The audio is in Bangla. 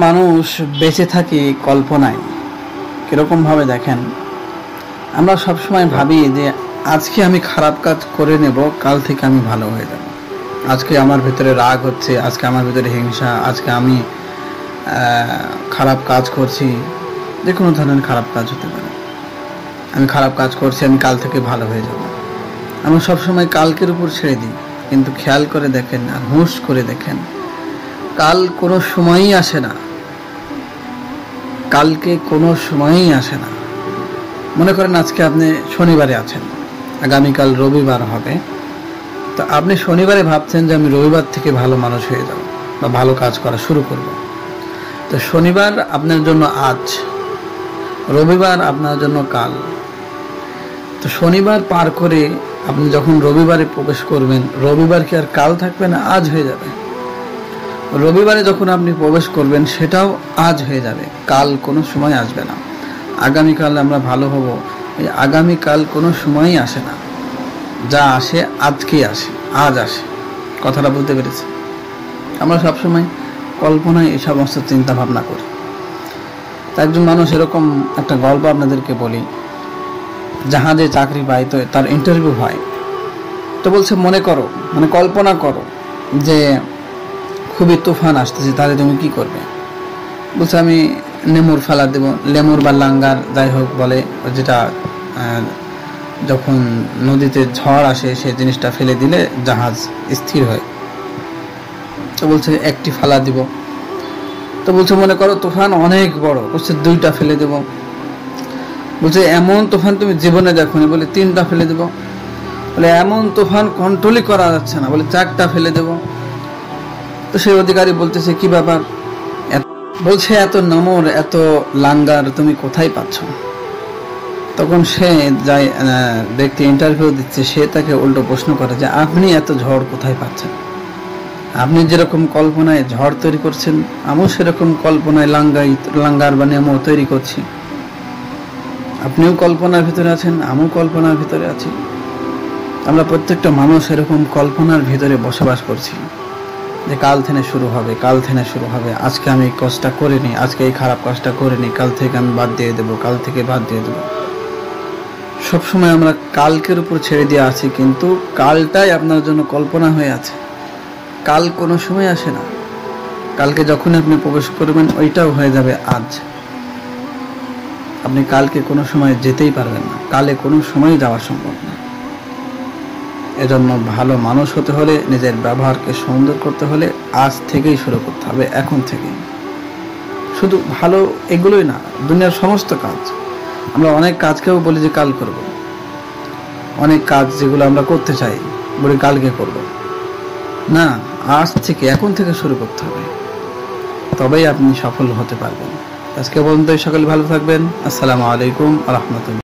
মানুষ বেঁচে থাকি কল্পনায়। কিরকম ভাবে দেখেন, আমরা সবসময় ভাবি যে আজকে আমি খারাপ কাজ করে নেব, কাল থেকে আমি ভালো হয়ে যাব। আজকে আমার ভিতরে রাগ হচ্ছে, আজকে আমার ভিতরে হিংসা, আজকে আমি খারাপ কাজ করছি, যে কোনো ধরনের খারাপ কাজ হতে পারে। আমি খারাপ কাজ করছি, আমি কাল থেকে ভালো হয়ে যাব। আমরা সবসময় কালকের উপর ছেড়ে দিই, কিন্তু খেয়াল করে দেখেন আর হুঁশ করে দেখেন, কাল কোনো সময়ই আসে না। কালকে কোনো সময়ই আসে না। মনে করেন আজকে আপনি শনিবারে আছেন, আগামীকাল রবিবার হবে, তো আপনি শনিবারে ভাবছেন যে আমি রবিবার থেকে ভালো মানুষ হয়ে যাব বা ভালো কাজ করা শুরু করব। তো শনিবার আপনার জন্য আজ, রবিবার আপনার জন্য কাল। তো শনিবার পার করে আপনি যখন রবিবারে প্রবেশ করবেন, রবিবার কি আর কাল থাকবে না, আজ হয়ে যাবে। রবিবারে যখন আপনি প্রবেশ করবেন, সেটাও আজ হয়ে যাবে, কাল কোনো সময় আসবে না। আগামীকাল আমরা ভালো হব, এই আগামীকাল কোনো সময়ই আসে না। যা আসে আজকেই আসে, আজ আসে। কথাটা বলতে পেরেছি? আমরা সবসময় কল্পনায় এই সমস্ত চিন্তা ভাবনা করি। তা একজন মানুষ, এরকম একটা গল্প আপনাদেরকে বলি। জাহাজে চাকরি পায়, তো তার ইন্টারভিউ হয়। তো বলছে, মনে করো, মানে কল্পনা করো যে খুবই তুফান আসতেছে, তাহলে তুমি কি করবে? বলছে, আমি লেমুর ফেলা দেব, লেমুর বা লাঙ্গার যাই হোক বলে, যেটা যখন নদীতে ঝড় আসে সেই জিনিসটা ফেলে দিলে জাহাজ স্থির হয়। তো বলছে একটি ফালা দিব। তো বলছে, মনে করো তুফান অনেক বড়, বলছে 2টা ফেলে দেব। বলছে, এমন তুফান তুমি জীবনে দেখোনি, বলে 3টা ফেলে দেব। বলে, এমন তুফান কন্ট্রোলই করা যাচ্ছে না, বলে 4টা ফেলে দেব। তো সেই অধিকারী বলতেছে, কি ব্যাপার? বলছে, এত নমর, এত লাঙ্গার তুমি কোথায় পাচ্ছ? তখন সে যাই ব্যক্তি ইন্টারভিউ দিচ্ছে, সে তাকে উল্টো প্রশ্ন করে যে আপনি এত ঝড় কোথায় পাচ্ছেন? আপনি যেরকম কল্পনায় ঝড় তৈরি করছেন, আমিও সেরকম কল্পনায় লাঙ্গার বা নেমো তৈরি করছি। আপনিও কল্পনার ভিতরে আছেন, আমিও কল্পনার ভিতরে আছি। আমরা প্রত্যেকটা মানুষ এরকম কল্পনার ভিতরে বসবাস করছি যে কাল থেকে শুরু হবে, কাল থেকে শুরু হবে। আজকে আমি এই কাজটা করে নিই, আজকে এই খারাপ কাজটা করে নিই, কাল থেকে আমি বাদ দিয়ে দেবো, কাল থেকে বাদ দিয়ে দেবো। সবসময় আমরা কালকের উপর ছেড়ে দিয়ে আছি, কিন্তু কালটাই আপনার জন্য কল্পনা হয়ে আছে। কাল কোনো সময় আসে না। কালকে যখন আপনি প্রবেশ করবেন, ওইটাও হয়ে যাবে আজ। আপনি কালকে কোনো সময় যেতেই পারবেন না, কালে কোনো সময় যাওয়া সম্ভব না। এজন্য ভালো মানুষ হতে হলে, নিজের ব্যবহারকে সুন্দর করতে হলে আজ থেকেই শুরু করতে হবে, এখন থেকেই। শুধু ভালো এগুলোই না, দুনিয়ার সমস্ত কাজ। আমরা অনেক কাজকেও বলি যে কাল করব, অনেক কাজ যেগুলো আমরা করতে চাই বলি কালকে করব। না, আজ থেকে, এখন থেকে শুরু করতে হবে, তবেই আপনি সফল হতে পারবেন। আজকে পর্যন্ত সকলে ভালো থাকবেন। আসসালামু আলাইকুম ওয়া রাহমাতুল্লাহ।